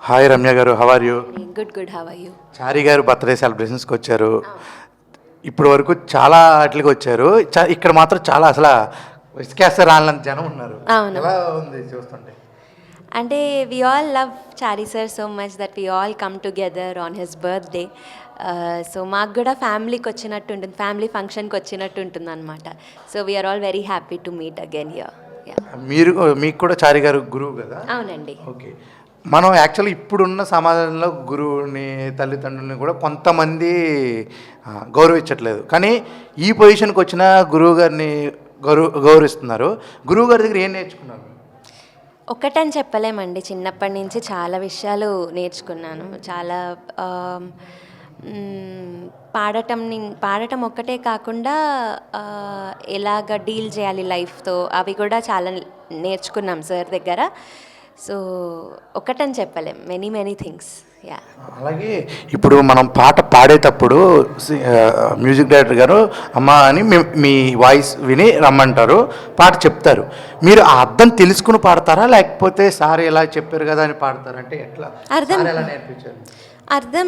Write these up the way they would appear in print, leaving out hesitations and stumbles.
Hi Ramya garu, how are you? Good how are you? Chari garu birthday సెలబ్రేషన్స్కి వచ్చారు. ఇప్పటి వరకు చాలా వాటికి వచ్చారు. ఇక్కడ మాత్రం చాలా అసలు ఇసుకేస్తారు రాళ్ళంత జనం ఉన్నారు. ఎలా ఉంది చూస్తుంటే? అంటే we all love Chari sir so much that we all come together on his birthday. So మాకు కూడా ఫ్యామిలీకి వచ్చినట్టు ఉంటుంది, ఫ్యామిలీ ఫంక్షన్కి వచ్చినట్టు ఉంటుంది అనమాట. So we are all very happy to meet again here. మీకు కూడా చారి గారు గురువు కదా? అవునండి. ఓకే. మనం యాక్చువల్లీ ఇప్పుడున్న సమాజంలో గురువుని, తల్లిదండ్రులని కూడా కొంతమంది గౌరవించట్లేదు. కానీ ఈ పొజిషన్కి వచ్చిన గురువు గారిని గౌరవిస్తున్నారు. గురువు గారి దగ్గర ఏం నేర్చుకున్నారు? ఒక్కటని చెప్పలేమండి, చిన్నప్పటి నుంచి చాలా విషయాలు నేర్చుకున్నాను. చాలా పాడటం ఒక్కటే కాకుండా ఎలాగ డీల్ చేయాలి లైఫ్తో అవి కూడా చాలా నేర్చుకున్నాం సార్ దగ్గర. సో ఒకటని చెప్పలేం, మెనీ థింగ్స్. యా. అలాగే ఇప్పుడు మనం పాట పాడేటప్పుడు మ్యూజిక్ డైరెక్టర్ గారు అమ్మ అని మీ వాయిస్ విని రమ్మంటారు, పాట చెప్తారు. మీరు ఆ అర్థం తెలుసుకుని పాడతారా, లేకపోతే సార్ ఎలా చెప్పారు కదా అని పాడతారా? అంటే ఎట్లా ఎలా నేర్పించారు? అర్థం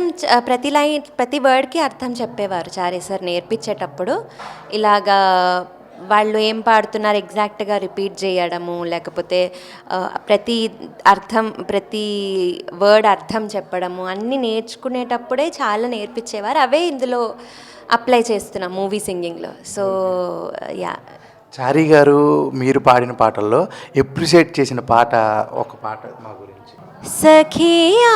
ప్రతి వర్డ్కి అర్థం చెప్పేవారు చారీ సార్ నేర్పించేటప్పుడు. ఇలాగా వాళ్ళు ఏం పాడుతున్నారు ఎగ్జాక్ట్గా రిపీట్ చేయడము, లేకపోతే ప్రతి వర్డ్ అర్థం చెప్పడము అన్నీ నేర్చుకునేటప్పుడే చాలా నేర్పించేవారు. అవే ఇందులో అప్లై చేస్తున్నాం మూవీ సింగింగ్లో. So yeah. చారీ గారు మీరు పాడిన పాటల్లో ఎప్రిషియేట్ చేసిన పాట ఒక పాట మా గురించి. సఖియా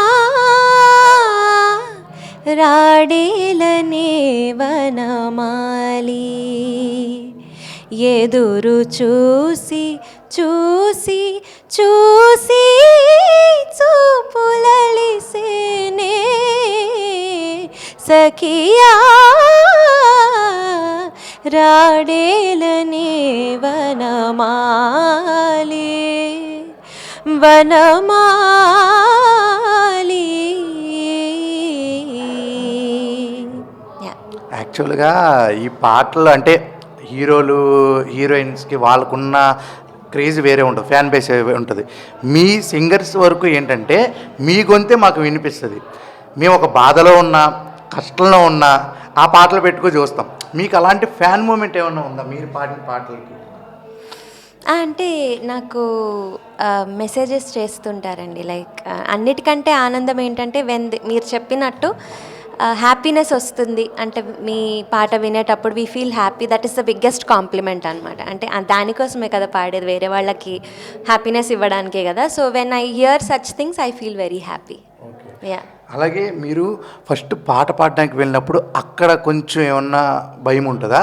రాడేలనే వనమాలి ఎదురు చూసి చూసి చూసి చూపులలిసేనే సఖియా రాడేలనే వనమాలి వనమాలి. యాక్చువల్గా ఈ పాటలు అంటే హీరోలు హీరోయిన్స్కి వాళ్ళకున్న క్రేజ్ వేరే ఉంటుంది, ఫ్యాన్ బేస్ ఉంటుంది. మీ సింగర్స్ వరకు ఏంటంటే మీ గొంతే మాకు వినిపిస్తుంది. మేము ఒక బాధలో ఉన్నా, కష్టంలో ఉన్నా ఆ పాటలు పెట్టుకొని చూస్తాం. మీకు అలాంటి ఫ్యాన్ మూమెంట్ ఏమన్నా ఉందా మీరు పాడిన పాటలకి? అంటే నాకు మెసేజెస్ చేస్తుంటారండి. లైక్ అన్నిటికంటే ఆనందం ఏంటంటే మీరు చెప్పినట్టు హ్యాపీనెస్ వస్తుంది. అంటే మీ పాట వినేటప్పుడు we feel happy. That is the biggest compliment అనమాట. అంటే దానికోసమే కదా పాడేది, వేరే వాళ్ళకి హ్యాపీనెస్ ఇవ్వడానికే కదా. So when I here such things I feel very happy. Yeah. అలాగే మీరు ఫస్ట్ పాట పాడడానికి వెళ్ళినప్పుడు అక్కడ కొంచెం ఏమన్నా భయం ఉంటుందా?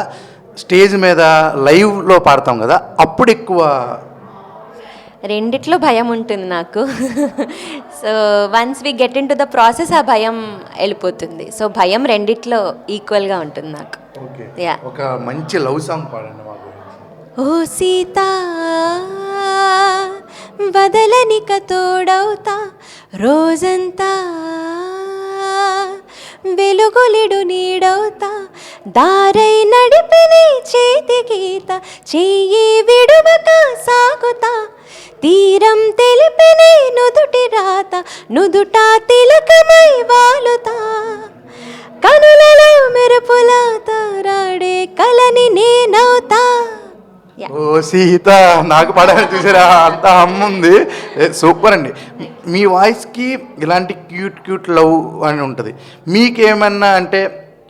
స్టేజ్ మీద లైవ్లో పాడతాం కదా, అప్పుడు ఎక్కువ? రెండిట్లో భయం ఉంటుంది నాకు. So once we get into the process ఆ భయం వెళ్ళిపోతుంది. సో భయం రెండిట్లో ఈక్వల్గా ఉంటుంది నాకు. యా. ఒక మంచి లవ్ సాంగ్ పాడండి మా గురించి. ఓ సీత వదలనిక తోడవుతా రోజంతా వెలుగులిడు నీడవుతా దారై నడిపిని చేతి గీత చెయ్యి విడువక సాగుతా తీరం తెలిపిని నుదుటి రాత నుదుట తిలకమై వాలుతా కనులలో మెరుపులా తారాడే కలని నేనవుతా. ఓ సీత నాకు పాడాలని చూసారా, అంత హమ్ముంది. సూపర్ అండి. మీ వాయిస్కి ఇలాంటి క్యూట్ లవ్ అని ఉంటుంది. మీకేమన్నా అంటే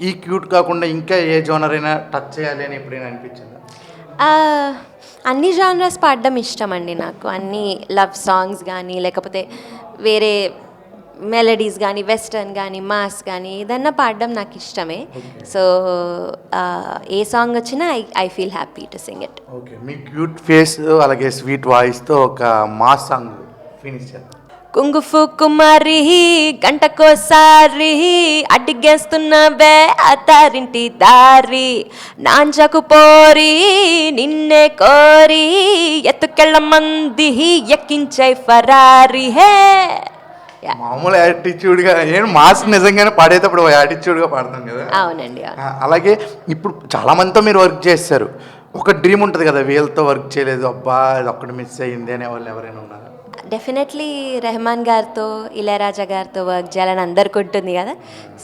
ఈ క్యూట్ కాకుండా ఇంకా ఏ జోనర్ అయినా టచ్ చేయాలి అని ఎప్పుడైనా అనిపించిందా? అన్ని జానర్స్ పాడడం ఇష్టం అండి నాకు. అన్ని లవ్ సాంగ్స్ కానీ, లేకపోతే వేరే మెలడీస్ కానీ, వెస్టర్న్ కానీ, మాస్ కానీ ఏదన్నా పాడడం నాకు ఇష్టమే. సో ఏ సాంగ్ వచ్చినా I feel happy to sing it. Okay. Me cute face అలాగే స్వీట్ వాయిస్తో ఒక మాస్ సాంగ్ ఫినిష్ చేద్దాం. కుంగుఫు కుమారి గంటకోసారి అడిగేస్తున్నవే అత్తారింటి దారి నాంచకు పోరి నిన్నే కోరి ఎత్తుకెళ్ళ మంది ఎక్కించే ఫరారి హే. మామూలు యాటిట్యూడ్గా నేను మాస్ నిజంగానే పాడేటప్పుడు యాటిట్యూడ్గా పాడతాం కదా. అవునండి. అలాగే ఇప్పుడు చాలామందితో మీరు వర్క్ చేస్తారు, ఒక డ్రీమ్ ఉంటుంది కదా, వీళ్ళతో వర్క్ చేయలేదు, అబ్బా ఇది ఒక్కటి మిస్ అయ్యింది అనే వాళ్ళు ఎవరైనా ఉన్నారు? డెఫినెట్లీ రెహమాన్ గారితో ఇళయరాజా గారితో వర్క్ చేయాలని అందరికి ఉంటుంది కదా.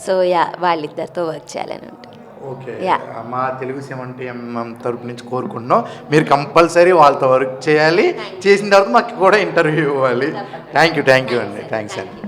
సో యా, వాళ్ళిద్దరితో వర్క్ చేయాలని ఉంటుంది. Okay, Yeah. మా తెలుగు సెవెంటీ తరపు నుంచి కోరుకుంటున్నాం మీరు కంపల్సరీ వాళ్ళతో వర్క్ చేయాలి, చేసిన తర్వాత మాకు కూడా ఇంటర్వ్యూ ఇవ్వాలి. థ్యాంక్ యూ అండి, థ్యాంక్స్ అండి.